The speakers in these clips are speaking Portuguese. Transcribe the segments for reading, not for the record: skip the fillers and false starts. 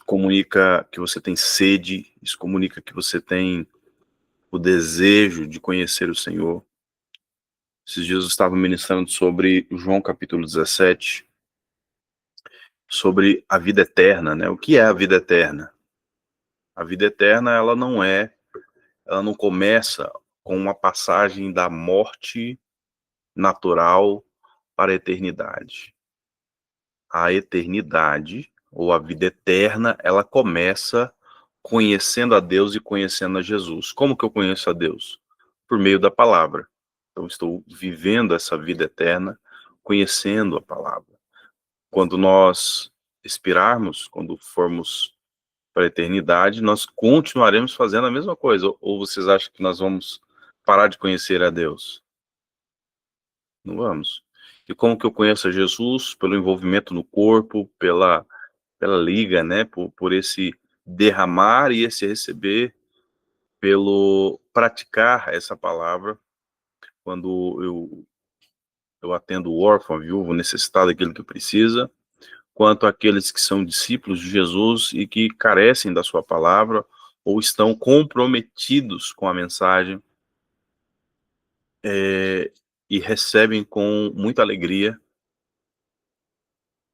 comunica que você tem sede, isso comunica que você tem o desejo de conhecer o Senhor. Esses dias eu estava ministrando sobre João capítulo 17, sobre a vida eterna, né? O que é a vida eterna? A vida eterna, ela não começa com uma passagem da morte natural para a eternidade. A eternidade, ou a vida eterna, ela começa conhecendo a Deus e conhecendo a Jesus. Como que eu conheço a Deus? Por meio da palavra. Então, estou vivendo essa vida eterna, conhecendo a palavra. Quando nós expirarmos, quando formos para a eternidade, nós continuaremos fazendo a mesma coisa. Ou vocês acham que nós vamos parar de conhecer a Deus? Não vamos. E como que eu conheço a Jesus? Pelo envolvimento no corpo, pela liga, né? Por esse derramar e esse receber, pelo praticar essa palavra. Quando eu atendo o órfão, a viúvo, necessitado daquilo que precisa, quanto aqueles que são discípulos de Jesus e que carecem da sua palavra ou estão comprometidos com a mensagem e recebem com muita alegria.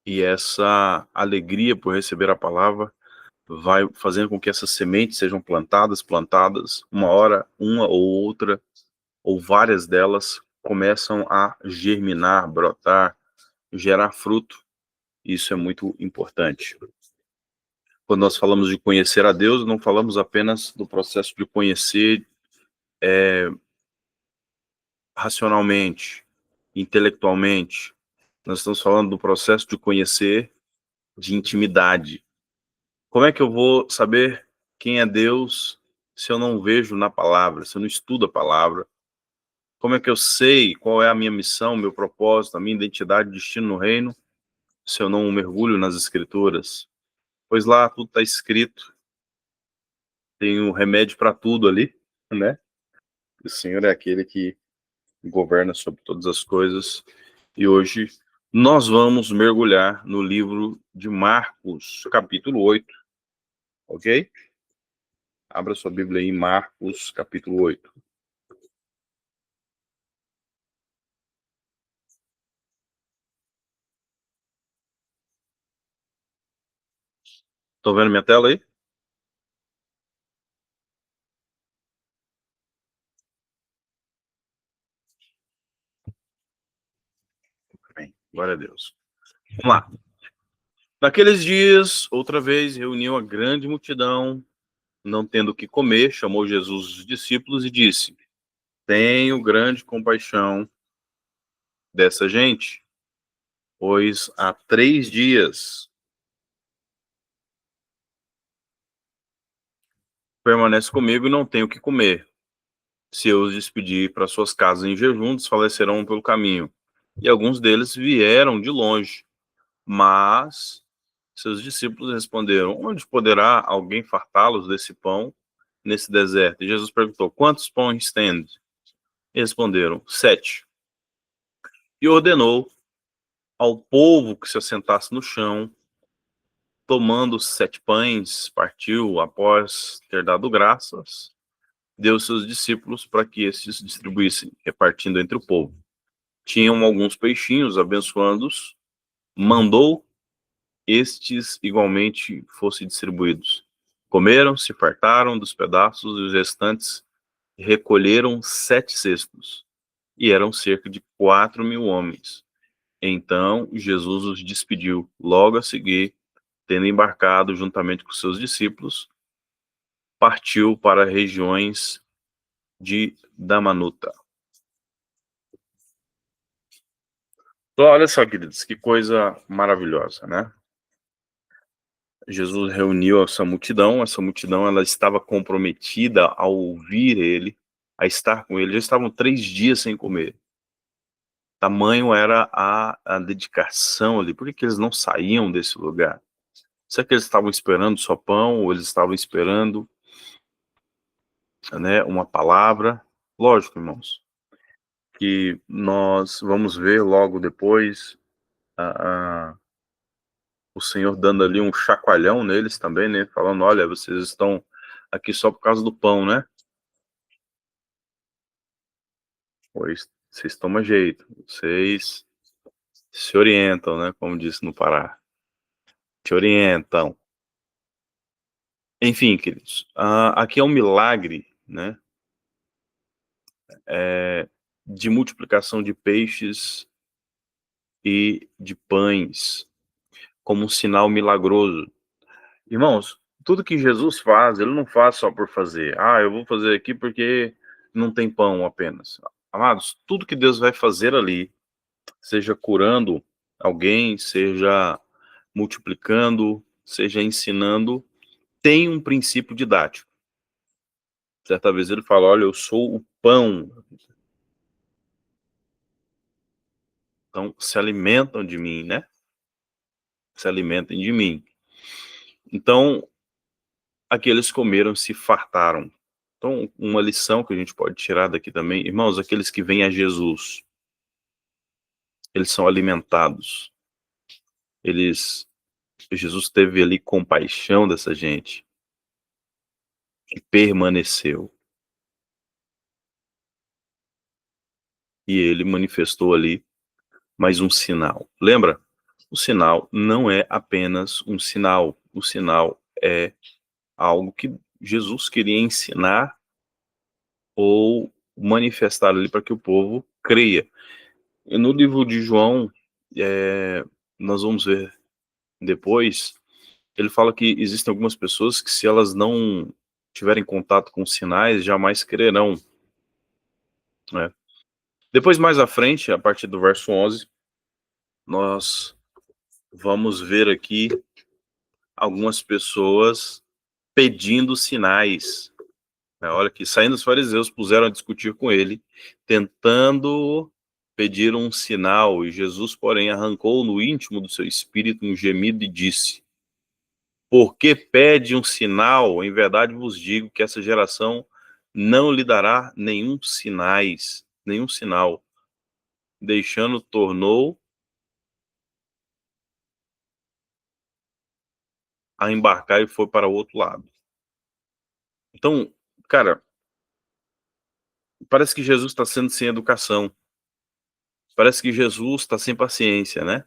E essa alegria por receber a palavra vai fazendo com que essas sementes sejam plantadas, uma hora, uma ou outra, ou várias delas, começam a germinar, brotar, gerar fruto. Isso é muito importante. Quando nós falamos de conhecer a Deus, não falamos apenas do processo de conhecer racionalmente, intelectualmente. Nós estamos falando do processo de conhecer de intimidade. Como é que eu vou saber quem é Deus se eu não vejo na palavra, se eu não estudo a palavra? Como é que eu sei qual é a minha missão, meu propósito, a minha identidade, destino no reino, se eu não mergulho nas escrituras? Pois lá tudo está escrito, tem um remédio para tudo ali, né? O Senhor é aquele que governa sobre todas as coisas. E hoje nós vamos mergulhar no livro de Marcos, capítulo 8, ok? Abra sua Bíblia aí em Marcos, capítulo 8. Estão vendo minha tela aí? Bem, glória a Deus. Vamos lá. Naqueles dias, outra vez, reuniu a grande multidão, não tendo o que comer, chamou Jesus os discípulos e disse: Tenho grande compaixão dessa gente, pois há 3 dias permanece comigo e não tem o que comer. Se eu os despedir para suas casas em jejum, desfalecerão pelo caminho. E alguns deles vieram de longe, mas seus discípulos responderam: Onde poderá alguém fartá-los desse pão nesse deserto? E Jesus perguntou: Quantos pães tens? E responderam: 7. E ordenou ao povo que se assentasse no chão, tomando os 7 pães, partiu após ter dado graças, deu seus discípulos para que estes distribuíssem, repartindo entre o povo. Tinham alguns peixinhos, abençoando-os, mandou estes igualmente fossem distribuídos. Comeram, se fartaram dos pedaços e os restantes recolheram 7 cestos, e eram cerca de 4.000 homens. Então Jesus os despediu. Logo a seguir, tendo embarcado juntamente com seus discípulos, partiu para regiões de Damanuta. Então, olha só, queridos, que coisa maravilhosa, né? Jesus reuniu essa multidão ela estava comprometida a ouvir ele, a estar com ele. Já estavam 3 dias sem comer. Tamanho era a dedicação ali. Por que eles não saíam desse lugar? Será que eles estavam esperando só pão, ou eles estavam esperando, né, uma palavra? Lógico, irmãos, que nós vamos ver logo depois o Senhor dando ali um chacoalhão neles também, né? Falando, olha, vocês estão aqui só por causa do pão, né? Pois vocês tomam jeito, vocês se orientam, né? Como disse no Pará. Te orientam. Enfim, queridos, aqui é um milagre, né? De multiplicação de peixes e de pães, como um sinal milagroso. Irmãos, tudo que Jesus faz, ele não faz só por fazer. Eu vou fazer aqui porque não tem pão apenas. Amados, tudo que Deus vai fazer ali, seja curando alguém, seja multiplicando, seja ensinando, tem um princípio didático. Certa vez ele fala, olha, eu sou o pão. Então, se alimentam de mim, né? Se alimentem de mim. Então, aqueles comeram, se fartaram. Então, uma lição que a gente pode tirar daqui também, irmãos, aqueles que vêm a Jesus, eles são alimentados. Jesus teve ali compaixão dessa gente e permaneceu. E ele manifestou ali mais um sinal. Lembra? O sinal não é apenas um sinal. O sinal é algo que Jesus queria ensinar ou manifestar ali para que o povo creia. E no livro de João, nós vamos ver depois, ele fala que existem algumas pessoas que, se elas não tiverem contato com sinais, jamais crerão, né? Depois, mais à frente, a partir do verso 11, nós vamos ver aqui algumas pessoas pedindo sinais. Olha que, saindo os fariseus, puseram a discutir com ele, tentando pedir um sinal, e Jesus, porém, arrancou no íntimo do seu espírito um gemido e disse, por que pede um sinal? Em verdade vos digo que essa geração não lhe dará nenhum sinal. Deixando, tornou a embarcar e foi para o outro lado. Então, cara, parece que Jesus está sendo sem educação. Parece que Jesus está sem paciência, né?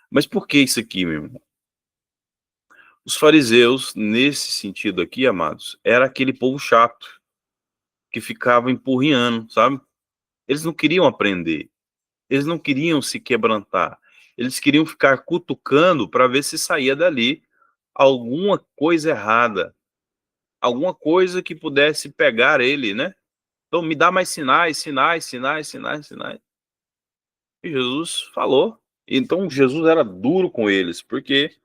Mas por que isso aqui, meu irmão? Os fariseus, nesse sentido aqui, amados, era aquele povo chato, que ficava empurrinhando, sabe? Eles não queriam aprender. Eles não queriam se quebrantar. Eles queriam ficar cutucando para ver se saía dali alguma coisa errada. Alguma coisa que pudesse pegar ele, né? Então, me dá mais sinais. E Jesus falou. Então, Jesus era duro com eles, porque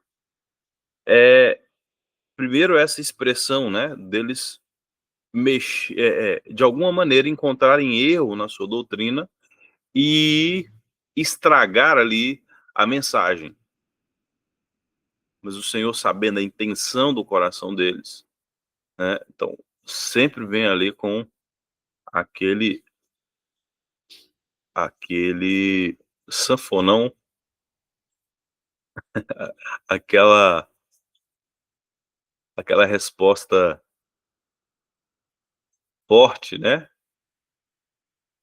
primeiro essa expressão, né, deles de alguma maneira encontrarem erro na sua doutrina e estragar ali a mensagem. Mas o Senhor, sabendo a intenção do coração deles, né, então sempre vem ali com aquele sanfonão, aquela resposta forte, né?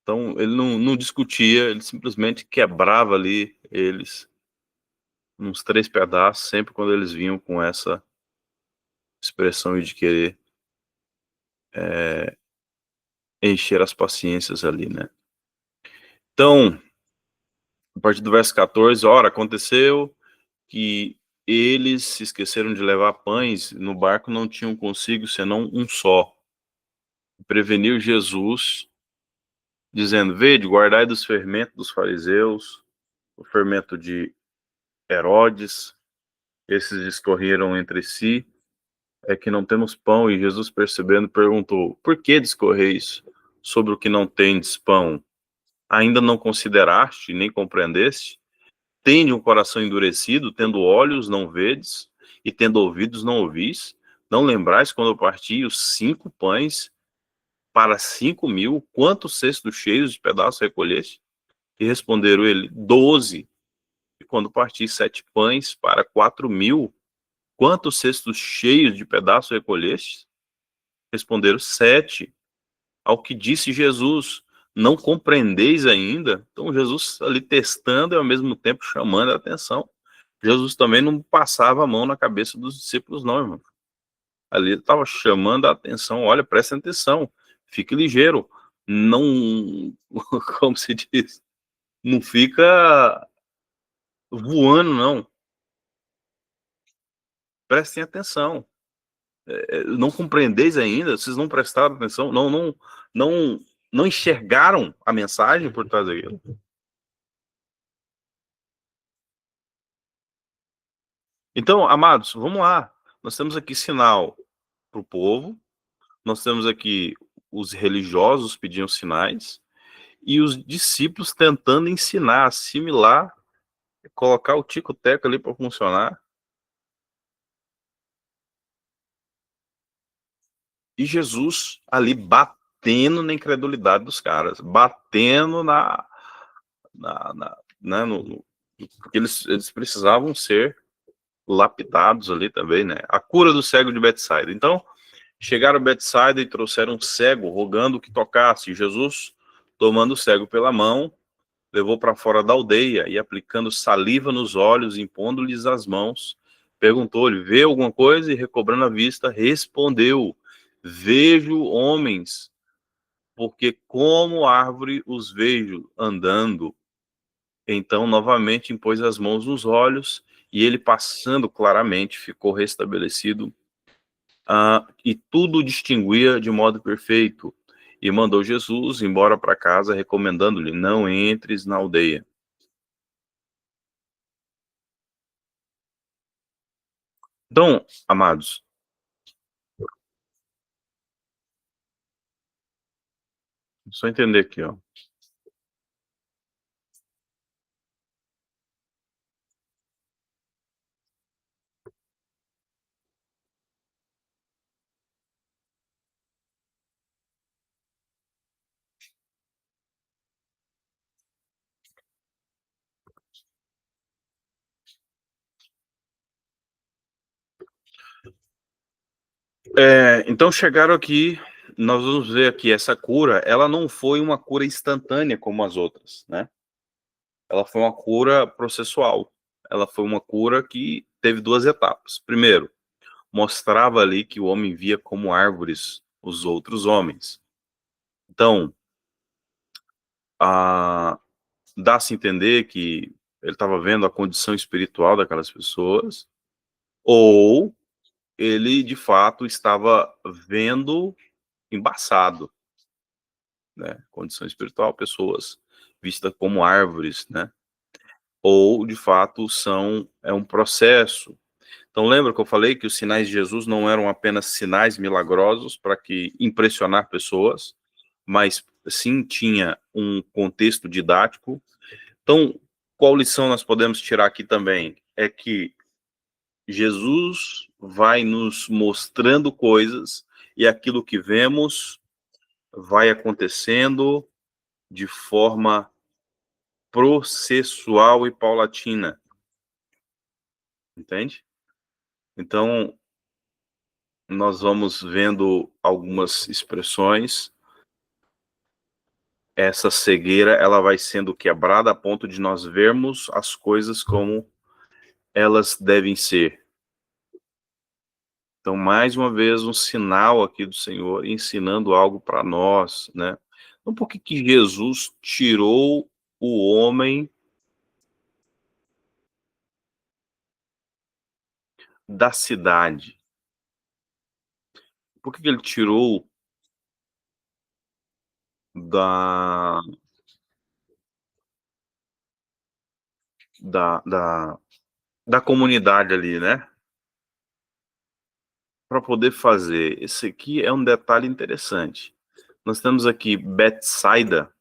Então ele não discutia, ele simplesmente quebrava ali eles uns 3 pedaços, sempre quando eles vinham com essa expressão de querer encher as paciências ali, né? Então, a partir do verso 14, ora, aconteceu que eles se esqueceram de levar pães, no barco não tinham consigo senão um só. Preveniu Jesus, dizendo, vede, guardai dos fermentos dos fariseus, o fermento de Herodes, esses discorreram entre si, é que não temos pão, e Jesus, percebendo, perguntou, por que discorreis sobre o que não tendes pão? Ainda não consideraste, nem compreendeste? Tende um coração endurecido, tendo olhos não vedes, e tendo ouvidos não ouvis? Não lembrais quando eu parti os 5 pães para 5.000, quantos cestos cheios de pedaços recolheste? E responderam ele, 12. E quando parti 7 pães para 4.000, quantos cestos cheios de pedaços recolheste? Responderam: 7. Ao que disse Jesus: não compreendeis ainda? Então Jesus ali testando e ao mesmo tempo chamando a atenção. Jesus também não passava a mão na cabeça dos discípulos, não, irmão. Ali ele estava chamando a atenção. Olha, prestem atenção, fique ligeiro. Não, como se diz, não fica voando, não. Prestem atenção. Não compreendeis ainda? Vocês não prestaram atenção? Não, não enxergaram a mensagem por trás daquilo? Então, amados, vamos lá. Nós temos aqui sinal para o povo, nós temos aqui os religiosos pedindo sinais e os discípulos tentando ensinar, assimilar, colocar o tico-teco ali para funcionar. E Jesus ali batendo na incredulidade dos caras, batendo né, porque eles precisavam ser lapidados ali também, né? A cura do cego de Betsaida. Então, chegaram a Betsaida e trouxeram um cego, rogando que tocasse. Jesus, tomando o cego pela mão, levou para fora da aldeia e, aplicando saliva nos olhos, impondo-lhes as mãos, perguntou-lhe: vê alguma coisa? E, recobrando a vista, respondeu: vejo homens, porque como árvore os vejo andando. Então, novamente, impôs as mãos nos olhos, e ele, passando claramente, ficou restabelecido, e tudo distinguia de modo perfeito. E mandou Jesus embora para casa, recomendando-lhe: não entres na aldeia. Então, amados, só entender aqui, ó. Então chegaram aqui, nós vamos ver aqui, essa cura, ela não foi uma cura instantânea como as outras, né? Ela foi uma cura processual. Ela foi uma cura que teve duas etapas. Primeiro, mostrava ali que o homem via como árvores os outros homens. Então, dá-se a entender que ele estava vendo a condição espiritual daquelas pessoas, ou ele, de fato, estava vendo embaçado, né? Condição espiritual, pessoas vistas como árvores, né? Ou, de fato, é um processo. Então, lembra que eu falei que os sinais de Jesus não eram apenas sinais milagrosos para que impressionar pessoas, mas sim tinha um contexto didático. Então, qual lição nós podemos tirar aqui também? É que Jesus vai nos mostrando coisas e aquilo que vemos vai acontecendo de forma processual e paulatina, entende? Então, nós vamos vendo algumas expressões. Essa cegueira, ela vai sendo quebrada a ponto de nós vermos as coisas como elas devem ser. Então, mais uma vez, um sinal aqui do Senhor ensinando algo para nós, né? Então, por que que Jesus tirou o homem da cidade? Por que que ele tirou da, da, da, da comunidade ali, né? Para poder fazer. Esse aqui é um detalhe interessante. Nós temos aqui Betsaida,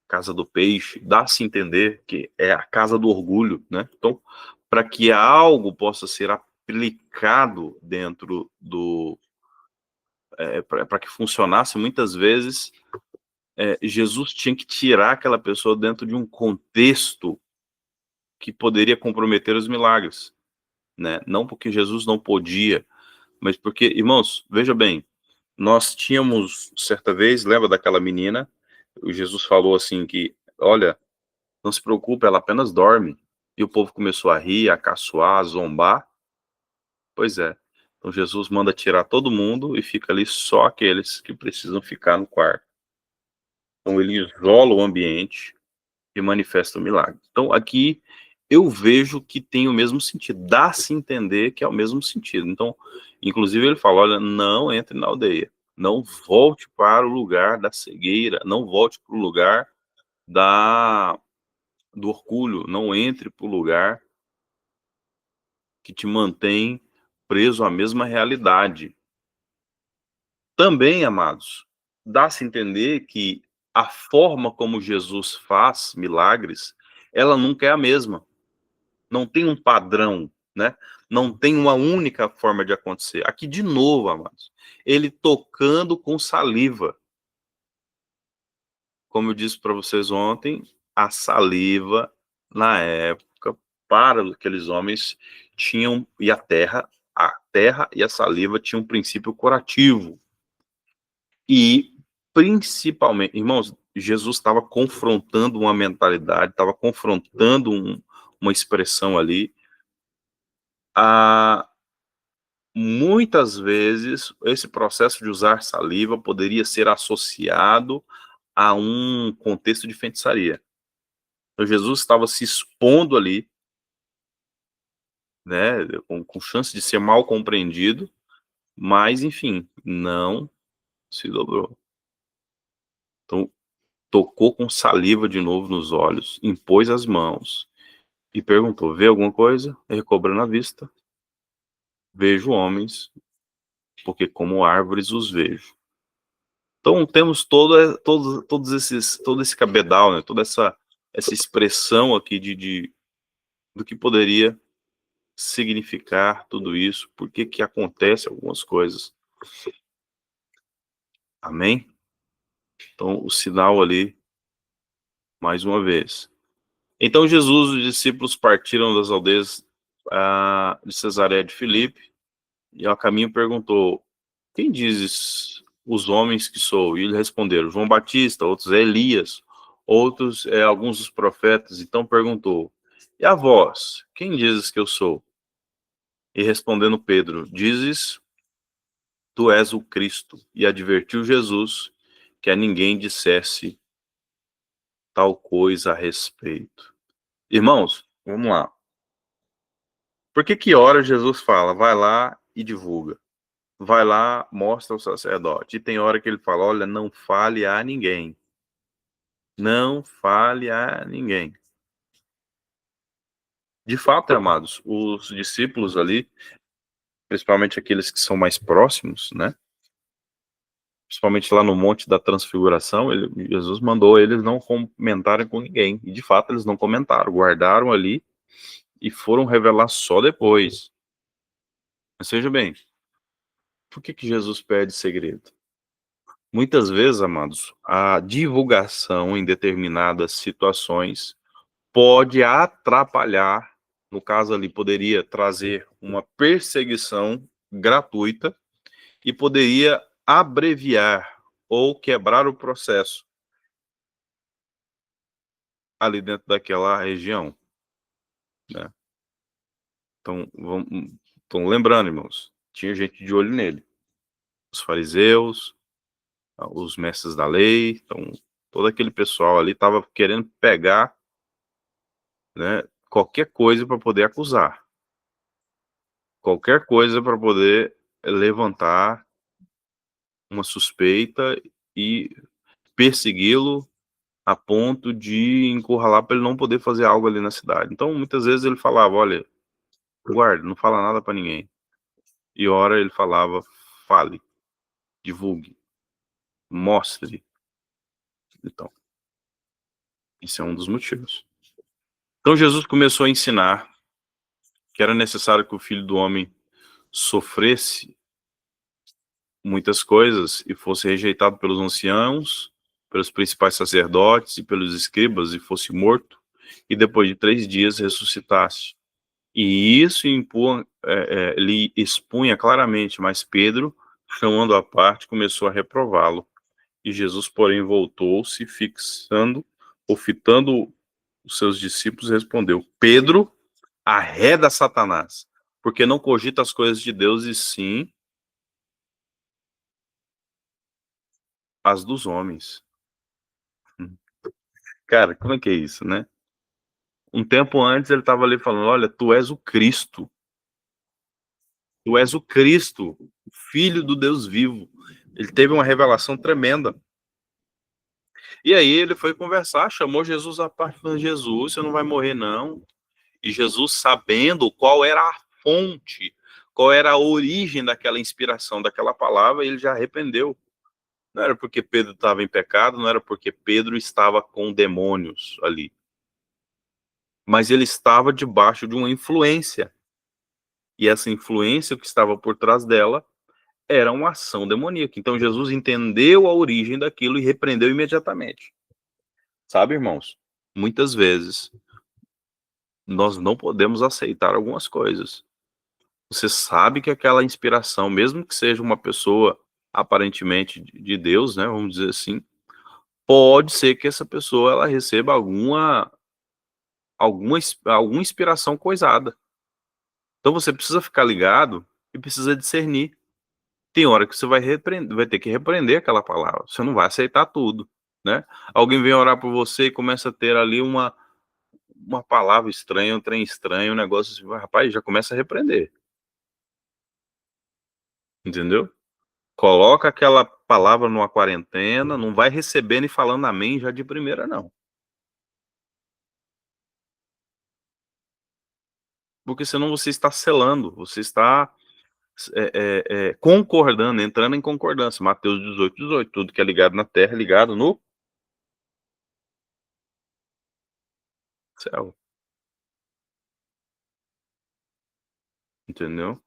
casa do peixe, dá-se entender que é a casa do orgulho, né? Então, para que algo possa ser aplicado dentro do... para que funcionasse, muitas vezes, Jesus tinha que tirar aquela pessoa dentro de um contexto que poderia comprometer os milagres, né? Não porque Jesus não podia, mas porque, irmãos, veja bem, nós tínhamos, certa vez, lembra daquela menina? O Jesus falou assim que, olha, não se preocupe, ela apenas dorme. E o povo começou a rir, a caçoar, a zombar. Pois é. Então Jesus manda tirar todo mundo e fica ali só aqueles que precisam ficar no quarto. Então ele isola o ambiente e manifesta o milagre. Então aqui eu vejo que tem o mesmo sentido, dá-se entender que é o mesmo sentido. Então, inclusive ele fala, olha, não entre na aldeia, não volte para o lugar da cegueira, não volte para o lugar do orgulho, não entre para o lugar que te mantém preso à mesma realidade. Também, amados, dá-se entender que a forma como Jesus faz milagres, ela nunca é a mesma. Não tem um padrão, né? Não tem uma única forma de acontecer. Aqui, de novo, amados, ele tocando com saliva. Como eu disse para vocês ontem, a saliva, na época, para aqueles homens, tinham, e a terra e a saliva tinham um princípio curativo. E, principalmente, irmãos, Jesus estava confrontando uma mentalidade, estava confrontando uma expressão ali. Muitas vezes, esse processo de usar saliva poderia ser associado a um contexto de feitiçaria. Então, Jesus estava se expondo ali, né, com chance de ser mal compreendido, mas, enfim, não se dobrou. Então, tocou com saliva de novo nos olhos, impôs as mãos e perguntou, vê alguma coisa? Recobrando a vista, vejo homens, porque como árvores os vejo. Então temos todo esse cabedal, né? Toda essa expressão aqui do que poderia significar tudo isso, por que acontece algumas coisas. Amém? Então o sinal ali, mais uma vez. Então Jesus e os discípulos partiram das aldeias de Cesareia de Filipe e ao caminho perguntou, quem dizes os homens que sou? E eles responderam, João Batista, outros é Elias, outros é alguns dos profetas. Então perguntou, e a vós, quem dizes que eu sou? E respondendo Pedro, dizes, tu és o Cristo. E advertiu Jesus que a ninguém dissesse tal coisa a respeito. Irmãos, vamos lá. Por que hora Jesus fala, vai lá e divulga? Vai lá, mostra ao sacerdote. E tem hora que ele fala, olha, não fale a ninguém. Não fale a ninguém. De fato, amados, os discípulos ali, principalmente aqueles que são mais próximos, né? Principalmente lá no Monte da Transfiguração, Jesus mandou eles não comentarem com ninguém. E de fato eles não comentaram, guardaram ali e foram revelar só depois. Mas seja bem, por que Jesus pede segredo? Muitas vezes, amados, a divulgação em determinadas situações pode atrapalhar, no caso ali, poderia trazer uma perseguição gratuita e poderia abreviar ou quebrar o processo ali dentro daquela região, né? Então, lembrando, irmãos, tinha gente de olho nele. Os fariseus, os mestres da lei, então, todo aquele pessoal ali estava querendo pegar, né, qualquer coisa para poder acusar. Qualquer coisa para poder levantar uma suspeita e persegui-lo a ponto de encurralar para ele não poder fazer algo ali na cidade. Então, muitas vezes ele falava, olha, guarda, não fala nada para ninguém. E ora ele falava, fale, divulgue, mostre. Então, isso é um dos motivos. Então, Jesus começou a ensinar que era necessário que o Filho do Homem sofresse muitas coisas e fosse rejeitado pelos anciãos, pelos principais sacerdotes e pelos escribas e fosse morto e depois de 3 dias ressuscitaste. E isso ele expunha claramente, mas Pedro, chamando à parte, começou a reprová-lo. E Jesus, porém, voltou-se, fitando os seus discípulos, respondeu: Pedro, arreda Satanás, porque não cogita as coisas de Deus, e sim as dos homens. Cara, como é que é isso, né? Um tempo antes ele estava ali falando: olha, tu és o Cristo. Tu és o Cristo, o Filho do Deus vivo. Ele teve uma revelação tremenda. E aí ele foi conversar, chamou Jesus à parte, falando: Jesus, você não vai morrer, não. E Jesus, sabendo qual era a fonte, qual era a origem daquela inspiração, daquela palavra, ele já arrependeu. Não era porque Pedro estava em pecado, não era porque Pedro estava com demônios ali. Mas ele estava debaixo de uma influência. E essa influência que estava por trás dela era uma ação demoníaca. Então Jesus entendeu a origem daquilo e repreendeu imediatamente. Sabe, irmãos? Muitas vezes nós não podemos aceitar algumas coisas. Você sabe que aquela inspiração, mesmo que seja uma pessoa aparentemente de Deus, né, vamos dizer assim, pode ser que essa pessoa ela receba alguma inspiração coisada. Então você precisa ficar ligado e precisa discernir. Tem hora que você vai ter que repreender aquela palavra. Você não vai aceitar tudo, né? Alguém vem orar por você e começa a ter ali uma palavra estranha, um trem estranho, um negócio assim, rapaz, já começa a repreender, entendeu? Coloca aquela palavra numa quarentena, não vai recebendo e falando amém já de primeira, não. Porque senão você está selando, você está concordando, entrando em concordância. Mateus 18, tudo que é ligado na terra é ligado no céu, entendeu?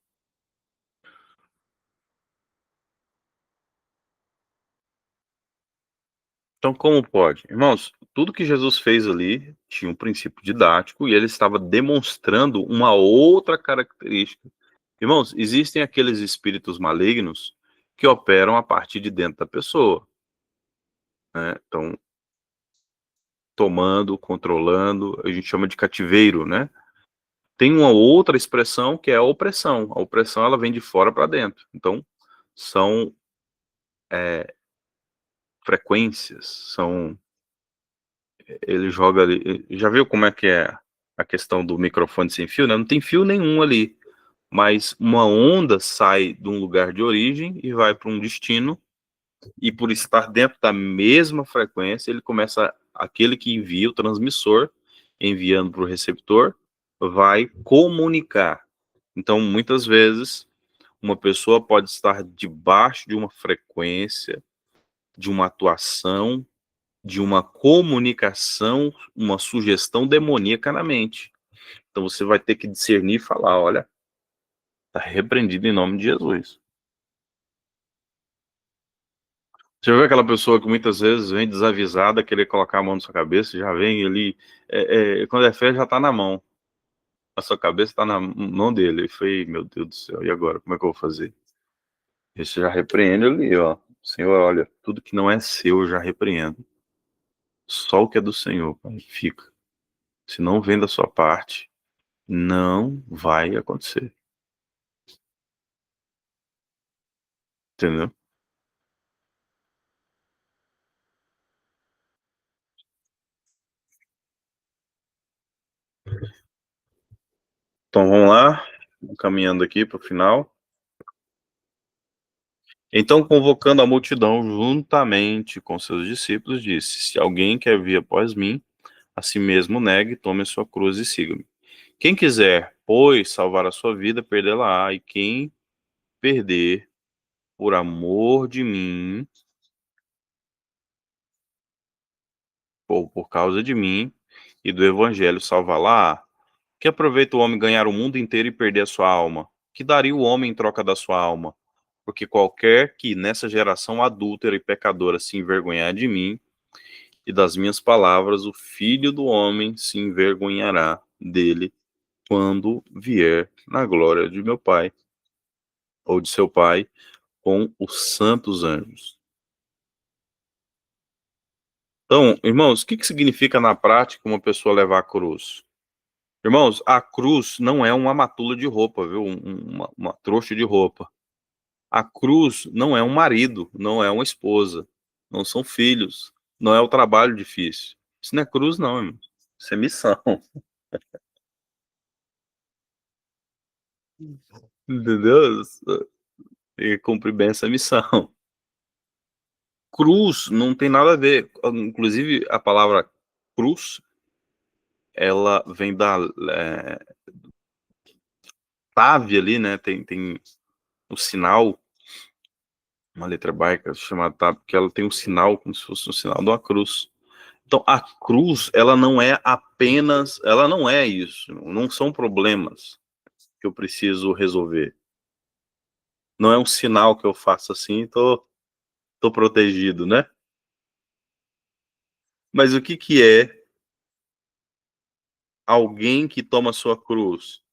Então, como pode? Irmãos, tudo que Jesus fez ali tinha um princípio didático e ele estava demonstrando uma outra característica. Irmãos, existem aqueles espíritos malignos que operam a partir de dentro da pessoa, né? Então, tomando, controlando, a gente chama de cativeiro, né? Tem uma outra expressão que é a opressão. A opressão ela vem de fora para dentro. Então, são frequências, ele joga ali. Já viu como é que é a questão do microfone sem fio, né? Não tem fio nenhum ali, mas uma onda sai de um lugar de origem e vai para um destino, e por estar dentro da mesma frequência, ele começa, aquele que envia, o transmissor, enviando para o receptor, vai comunicar. Então, muitas vezes, uma pessoa pode estar debaixo de uma frequência, de uma atuação, de uma comunicação, uma sugestão demoníaca na mente. Então você vai ter que discernir e falar: olha, está repreendido em nome de Jesus. Você vê aquela pessoa que muitas vezes vem desavisada, querer colocar a mão na sua cabeça, já vem ali, quando é fé já está na mão, a sua cabeça está na mão dele. E foi, meu Deus do céu, e agora? Como é que eu vou fazer? Esse já repreende ali, ó. Senhor, olha, tudo que não é seu eu já repreendo. Só o que é do Senhor, pai, fica. Se não vem da sua parte, não vai acontecer. Entendeu? Então vamos lá, caminhando aqui para o final. Então, convocando a multidão juntamente com seus discípulos, disse: se alguém quer vir após mim, a si mesmo negue, tome a sua cruz e siga-me. Quem quiser, pois, salvar a sua vida, perdê-la-á, e quem perder por amor de mim, ou por causa de mim e do evangelho, salvá-la-á. Que aproveita o homem ganhar o mundo inteiro e perder a sua alma? Que daria o homem em troca da sua alma? Porque qualquer que nessa geração adúltera e pecadora se envergonhar de mim, e das minhas palavras o Filho do Homem se envergonhará dele quando vier na glória de meu Pai, ou de seu Pai, com os santos anjos. Então, irmãos, o que significa na prática uma pessoa levar a cruz? Irmãos, a cruz não é uma matula de roupa, viu? Uma trouxa de roupa. A cruz não é um marido, não é uma esposa, não são filhos, não é o trabalho difícil. Isso não é cruz, não, irmão. Isso é missão. Entendeu? E cumprir bem essa missão. Cruz não tem nada a ver. Inclusive, a palavra cruz, ela vem da tave ali, né? Tem o sinal, uma letra hebraica chamada tave, que ela tem um sinal, como se fosse um sinal de uma cruz. Então, a cruz, ela não é apenas, ela não é isso, não são problemas que eu preciso resolver. Não é um sinal que eu faço assim, tô protegido, né? Mas o que é alguém que toma sua cruz?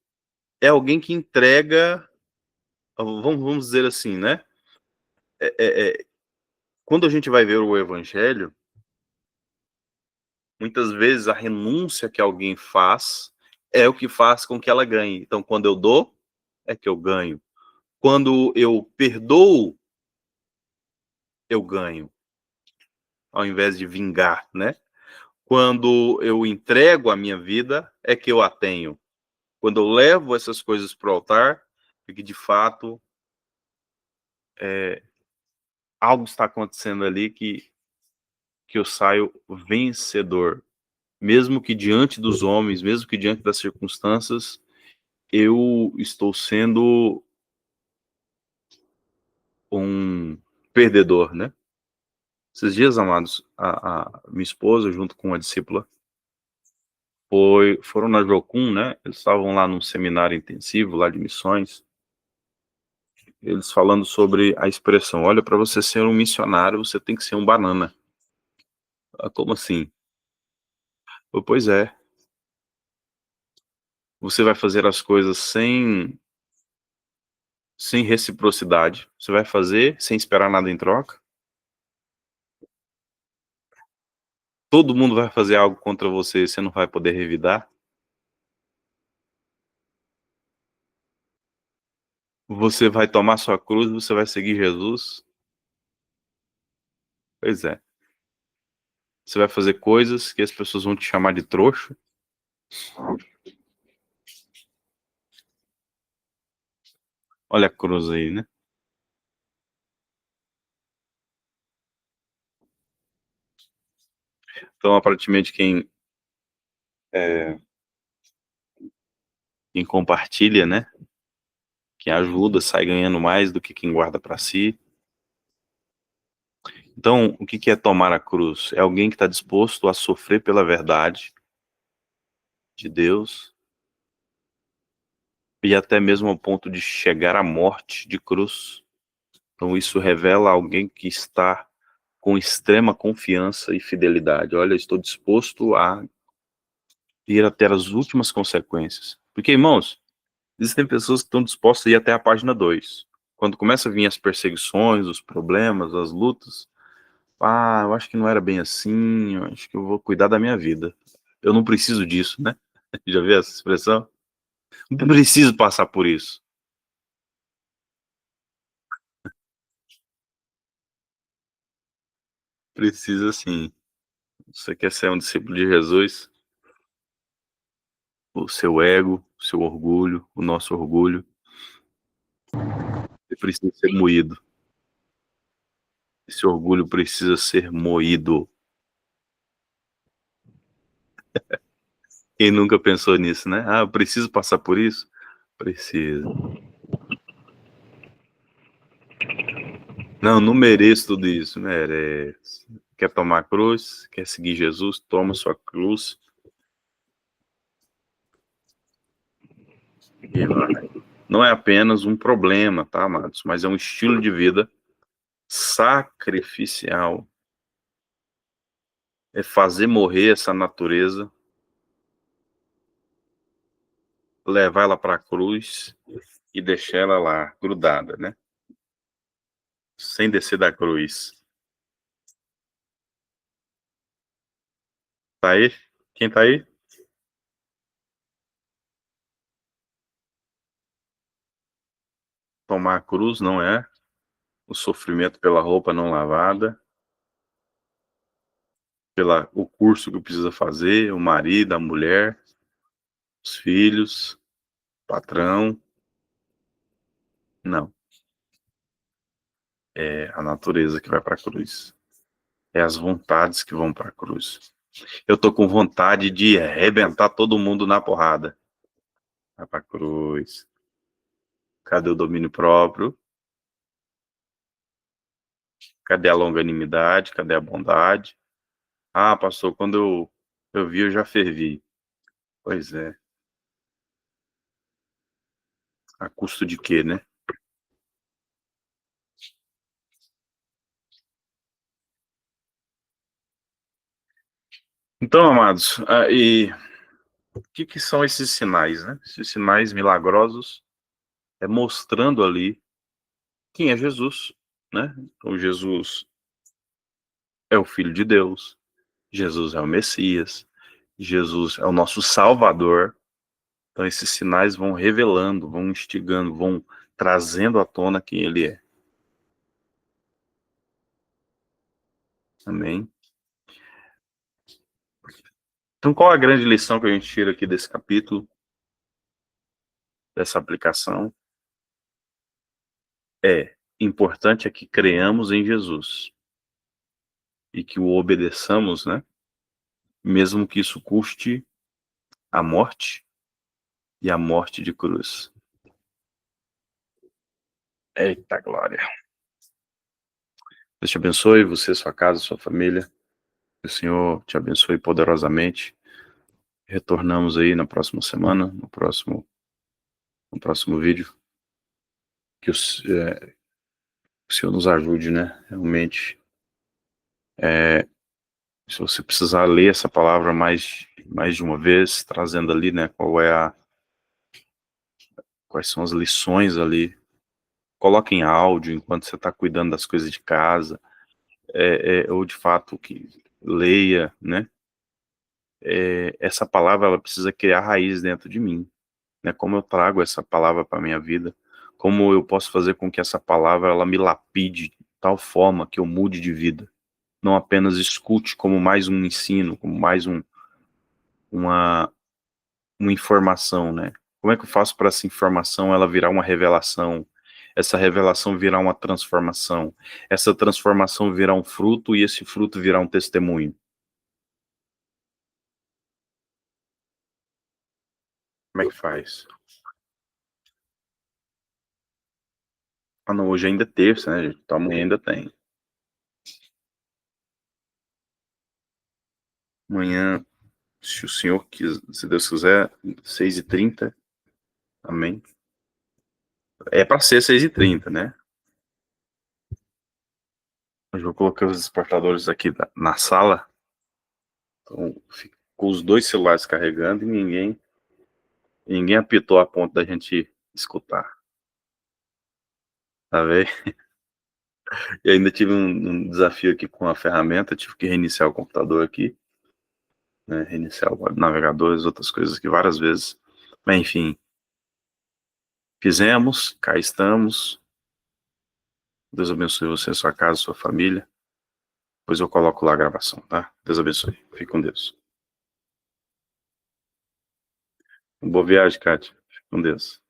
É alguém que entrega, vamos dizer assim, né? Quando a gente vai ver o evangelho, muitas vezes a renúncia que alguém faz é o que faz com que ela ganhe. Então, quando eu dou, é que eu ganho. Quando eu perdoo, eu ganho, ao invés de vingar, né? Quando eu entrego a minha vida, é que eu a tenho. Quando eu levo essas coisas para o altar, é que de fato algo está acontecendo ali que eu saio vencedor. Mesmo que diante dos homens, mesmo que diante das circunstâncias, eu estou sendo um perdedor, né? Esses dias, amados, a minha esposa, junto com a discípula, foram na Jocum, né? Eles estavam lá num seminário intensivo, lá de missões, eles falando sobre a expressão, olha, para você ser um missionário, você tem que ser um banana. Ah, como assim? Pois é. Você vai fazer as coisas sem reciprocidade. Você vai fazer sem esperar nada em troca. Todo mundo vai fazer algo contra você, você não vai poder revidar. Você vai tomar sua cruz, você vai seguir Jesus. Pois é. Você vai fazer coisas que as pessoas vão te chamar de trouxa. Olha a cruz aí, né? Então, aparentemente, quem compartilha, né? Quem ajuda, sai ganhando mais do que quem guarda para si. Então, o que é tomar a cruz? É alguém que está disposto a sofrer pela verdade de Deus e até mesmo ao ponto de chegar à morte de cruz. Então, isso revela alguém que está com extrema confiança e fidelidade. Olha, estou disposto a ir até as últimas consequências. Porque, irmãos, existem pessoas que estão dispostas a ir até a página 2. Quando começa a vir as perseguições, os problemas, as lutas, eu acho que não era bem assim, eu acho que eu vou cuidar da minha vida. Eu não preciso disso, né? Já viu essa expressão? Não preciso passar por isso. Precisa sim. Você quer ser um discípulo de Jesus? O seu ego, o seu orgulho, o nosso orgulho, ele precisa ser moído. Esse orgulho precisa ser moído. Quem nunca pensou nisso, né? Eu preciso passar por isso? Precisa. Não mereço tudo isso. Merece. Quer tomar a cruz? Quer seguir Jesus? Toma sua cruz. E vai. Não é apenas um problema, tá, amados? Mas é um estilo de vida sacrificial. é fazer morrer essa natureza, levar ela para a cruz e deixar ela lá, grudada, né? Sem descer da cruz. Tá aí? Quem tá aí? Tomar a cruz não é o sofrimento pela roupa não lavada, pela o curso que precisa fazer, o marido, a mulher, os filhos, o patrão. Não, é a natureza que vai para a cruz. É as vontades que vão para a cruz. Eu tô com vontade de arrebentar todo mundo na porrada. Vai para a cruz. Cadê o domínio próprio? Cadê a longanimidade? Cadê a bondade? Ah, pastor, quando eu vi, eu já fervi. Pois é. A custo de quê, né? Então, amados, e o que são esses sinais, né? Esses sinais milagrosos é mostrando ali quem é Jesus, né? Então, Jesus é o Filho de Deus, Jesus é o Messias, Jesus é o nosso Salvador. Então, esses sinais vão revelando, vão instigando, vão trazendo à tona quem ele é. Amém? Então, qual a grande lição que a gente tira aqui desse capítulo, dessa aplicação? É importante é que creamos em Jesus e que o obedeçamos, né? Mesmo que isso custe a morte e a morte de cruz. Eita glória. Deus te abençoe, você, sua casa, sua família. Que o Senhor te abençoe poderosamente. Retornamos aí na próxima semana, no próximo vídeo. Que o Senhor nos ajude, né? Realmente. Se você precisar ler essa palavra mais de uma vez, trazendo ali, né, quais são as lições ali. Coloque em áudio enquanto você está cuidando das coisas de casa, ou de fato que leia, né? Essa palavra ela precisa criar raiz dentro de mim, né? Como eu trago essa palavra para minha vida, como eu posso fazer com que essa palavra ela me lapide de tal forma que eu mude de vida, não apenas escute como mais um ensino, como mais uma uma informação, né? Como é que eu faço para essa informação ela virar uma revelação, essa revelação virar uma transformação, essa transformação virar um fruto e esse fruto virar um testemunho? Como é que faz? Ah, não, hoje ainda é terça, né, gente? Então amanhã ainda tem. Amanhã, se o Senhor quiser, se Deus quiser, 6h30, amém? É para ser 6h30, né? Eu vou colocar os despertadores aqui na sala, então fico com os dois celulares carregando e ninguém apitou a ponto da gente escutar, tá vendo? E ainda tive um desafio aqui com a ferramenta, tive que reiniciar o computador aqui, né? Reiniciar o navegador, as outras coisas aqui várias vezes. Mas enfim, fizemos, cá estamos. Deus abençoe você, sua casa, sua família. Depois eu coloco lá a gravação, tá? Deus abençoe. Fique com Deus. Boa viagem, Kátia. Fique com Deus.